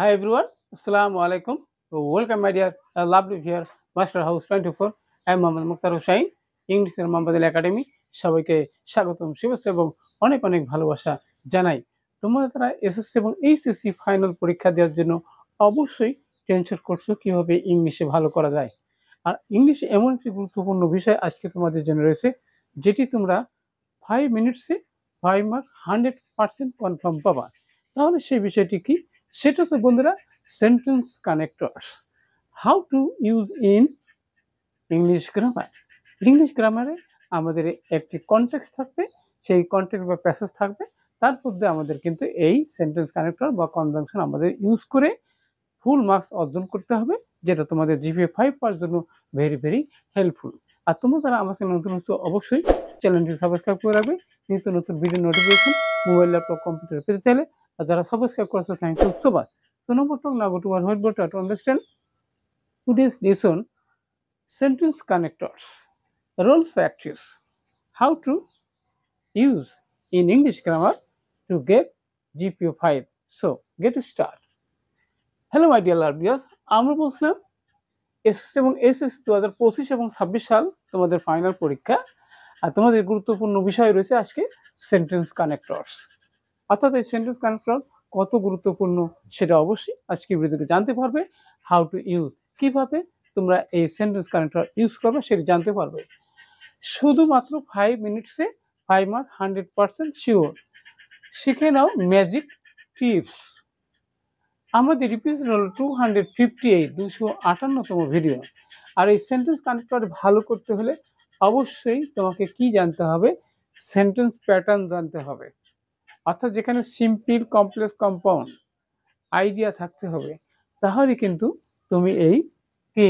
Hi everyone, Assalamu alaikum. Welcome my dear lovely here, Master House 24. I am Mohammad Mukhtar Hussain, ইংলিশের মাম্বাদিল academy. সবাইকে স্বাগতম, শুভেচ্ছা এবং অনেক অনেক ভালোবাসা জানাই। তোমরা যারা এসএসসি এবং এইচএসসি ফাইনাল পরীক্ষা দেওয়ার জন্য অবশ্যই টেনশন করছো কিভাবে ইংলিশে ভালো করা যায়। আর ইংলিশে এমন একটি গুরুত্বপূর্ণ বিষয় আজকে তোমাদের জন্য রয়েছে, যেটি তোমরা 5 মিনিটসে 5 মার্ক 100% কনফার্ম পাবা। তাহলে সেই বিষয়টি কি? সেটা হচ্ছে বন্ধুরা sentence connectors, how to use in English grammar. English গ্রামারে আমাদের একটি কনটেক্সট থাকবে, সেই কনটেক্সট বা প্যাসেজ থাকবে, তার মধ্যে আমাদের কিন্তু এই সেন্টেন্স কানেক্টর বা কনজাংশন আমাদের ইউজ করে ফুল মার্কস অর্জন করতে হবে, যেটা তোমাদের জিপিএ 5 পাওয়ার জন্য ভেরি ভেরি হেল্পফুল। আর তোমরা যারা আমার চ্যানেল নতুন হচ্ছে অবশ্যই চ্যানেলটি সাবস্ক্রাইব করে রাখবে, নিত্য নতুন video notification mobile laptop computer পেতে চাইলে। আর যারা সাবস্ক্রাইব করেছে thank you so much. So now talk now go to our whiteboard to understand today's lesson, sentence connectors, role practice, how to use in English grammar to get GPA 5. So get start. Hello my dear learners, আমরা বলছিলাম SSC এবং HSC 2025 এবং 26 সাল তোমাদের final পরীক্ষা। আর তোমাদের গুরুত্বপূর্ণ বিষয় রয়েছে আজকে সেন্টেন্স কানেক্টরস। অর্থাৎ এই সেন্টেন্স কানেক্টর কত গুরুত্বপূর্ণ সেটা অবশ্যই আজকে ভিডিওতে জানতে পারবে। হাউ টু ইউজ, কিভাবে তোমরা এই সেন্টেন্স কানেক্টর ইউজ করবে সেটা জানতে পারবে। শুধুমাত্র 5 মিনিটসে 5 মার্ক 100% শিওর। শিখে নাও ম্যাজিক টিপস। আমাদের রিপিট হলো 258তম ভিডিও। আর এই সেন্টেন্স কানেক্টর ভালো করতে হলে অবশ্যই তোমাকে কি জানতে হবে? সেন্টেন্স প্যাটার্ন জানতে হবে। অর্থাৎ যেখানে সিম্পল, কমপ্লেক্স, কম্পাউন্ড আইডিয়া থাকতে হবে, তাহলে কিন্তু তুমি এই কি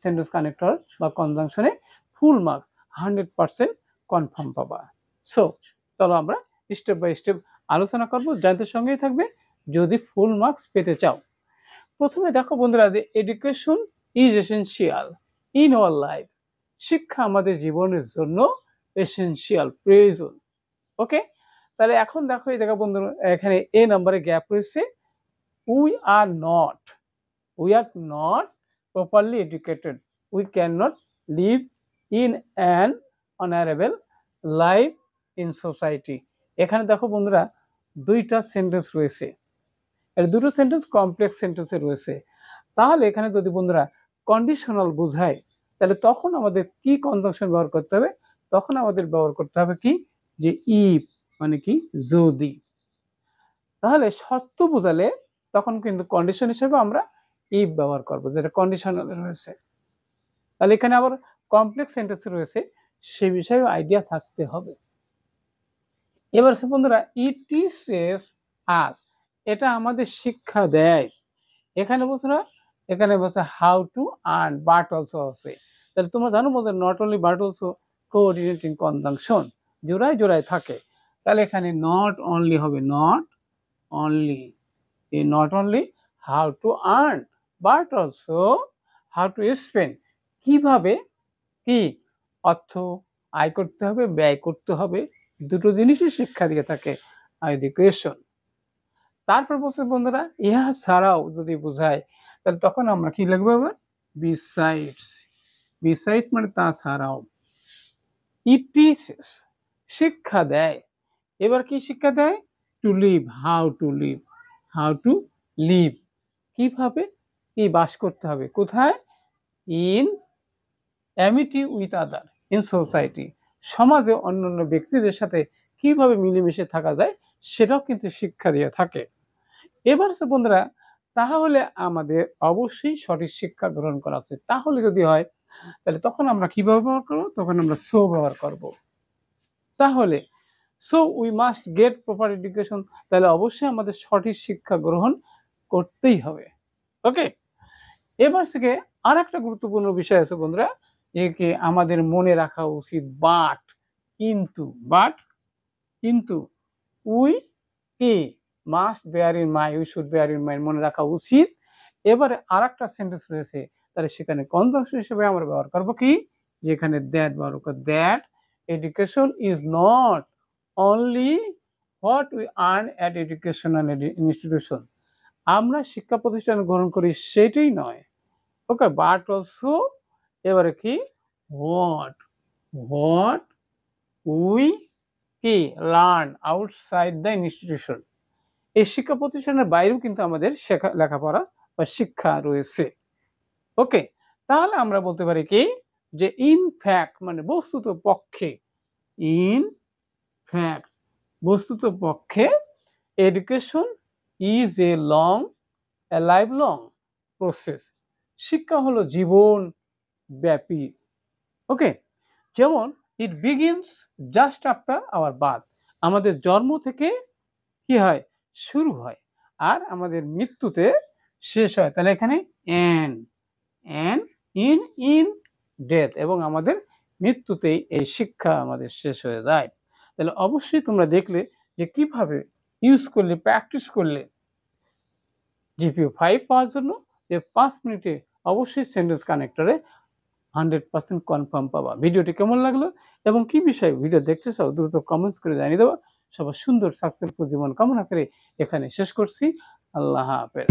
সেন্টেন্স কানেক্টর বা কনজাংশনে ফুল মার্কস 100% কনফার্ম পাবা। সো চলো আমরা স্টেপ বাই স্টেপ আলোচনা করব, জানতে সঙ্গেই থাকবে যদি ফুল মার্কস পেতে চাও। প্রথমে দেখো বন্ধুরা, যে education is essential in our life. শিক্ষা আমাদের জীবনের জন্য এসেনশিয়াল, প্রয়োজন। ওকে, তাহলে এখন দেখো এই জায়গা বন্ধুরা, এখানে এ নম্বরে গ্যাপ রয়েছে। we are not properly educated, we cannot live in an honorable life in society। এখানে দেখো বন্ধুরা দুইটা সেন্টেন্স রয়েছে, এর দুটো সেন্টেন্স কমপ্লেক্স সেন্টেন্সে রয়েছে। তাহলে এখানে যদি বন্ধুরা কন্ডিশনাল বোঝায়, তাহলে তখন আমাদের কি কনজাংশন ব্যবহার করতে হবে? তখন আমাদের ব্যবহার করতে হবে কি, যে ইফ, মানে কি যদি। তাহলে সত্য বোঝালে তখন কিন্তু কন্ডিশন হিসেবে আমরা ইফ ব্যবহার করব, যেটা কন্ডিশনাল রয়েছে। তাহলে এখানে আবার কমপ্লেক্স সেন্টেন্স রয়েছে, সে বিষয়ে আইডিয়া থাকতে হবে। এবার বন্ধুরা, ইট টিচেস আস, এটা আমাদের শিক্ষা দেয়। এখানে বন্ধুরা, এখানে বলছে how to earn, but also আছে। তাহলে তোমরা জানো বলতে not only but also coordinating conjunction জোড়ায় জোড়ায় থাকে। তাহলে এখানে নট অনলি হবে, not only, not only how to earn but also how to spend, কিভাবে কি অর্থ আয় করতে হবে, ব্যয় করতে হবে, দুটো জিনিসই শিক্ষা দিয়ে থাকে এডুকেশন। তারপর বলছে বন্ধুরা, ইহা ছাড়াও যদি বোঝায়, তাহলে তখন আমরা কি লিখবো? আবার বিসাইডস, বিসাইডস মানে তাছাড়াও। ইট টিচেস, শিক্ষা দেয়। এবার কি শিক্ষা দেয়? To live, how to live, how to live, কিভাবে কি বাস করতে হবে, কোথায়? In amity with other, in society, সমাজে অন্যান্য ব্যক্তিদের সাথে কিভাবে মিলেমিশে থাকা যায়, সেটাও কিন্তু শিক্ষা দিয়ে থাকে। এবার বন্ধুরা, তাহলে আমাদের অবশ্যই সঠিক শিক্ষা গ্রহণ করা উচিত। তাহলে যদি হয়, তাহলে তখন আমরা কি ব্যবহার করবো? তখন আমরা সো ব্যবহার করব। তাহলে so we must get proper education, তাহলে অবশ্যই আমাদের সঠিক শিক্ষা গ্রহণ করতেই হবে। ওকে, এবার থেকে আর একটা গুরুত্বপূর্ণ বিষয় আছে বন্ধুরা, একে আমাদের মনে রাখা উচিত। বাট, কিন্তু, বাট কিন্তু, উই কি must bear in mind, we should bear in mind, মনে রাখা উচিত। এবারে আর একটা সেন্টেন্স রয়েছে, তাহলে সেখানে কনজাংশন হিসেবে আমরা ব্যবহার করবো কি, যেখানে দ্যাট ব্যবহার করবো। That education is not only what we earn at educational institution, আমরা শিক্ষা প্রতিষ্ঠান গ্রহণ করি সেটাই নয়। ওকে, বাট অলসো এবারে কি হোয়াট উই কি লার্ন আউটসাইড দ্য ইনস্টিটিউশন। এই শিক্ষা প্রতিষ্ঠানের বাইরেও কিন্তু আমাদের লেখাপড়া বা শিক্ষা রয়েছে। ওকে, তাহলে আমরা বলতে পারি কি যে ইন ফ্যাক্ট মানে বস্তুত পক্ষে, ইন ফ্যাক্ট বস্তুত পক্ষে education is a life long process. শিক্ষা হলো জীবন ব্যাপী। ওকে, যেমন it begins just after our birth, আমাদের জন্ম থেকে কি হয় শুরু হয় আর আমাদের মৃত্যুতে শেষ হয়। তাহলে এখানে এন্ড ইন ডেথ, এবং আমাদের মৃত্যুতেই এই শিক্ষা আমাদের শেষ হয়ে যায়। তাহলে অবশ্যই তোমরা দেখলে যে কিভাবে ইউজ করলে, প্র্যাকটিস করলে জিপিও 5 পাওয়ার জন্য যে 5 মিনিটে অবশ্যই সেন্টেন্স কানেক্টরে 100% কনফার্ম পাবা। ভিডিওটি কেমন লাগলো এবং কি বিষয়ে ভিডিও দেখতে চাও দ্রুত কমেন্টস করে জানিয়ে দেওয়া। সবার সুন্দর সাকসেসফুল জীবন কামনা করে এখানে শেষ করছি। আল্লাহ হাফেজ।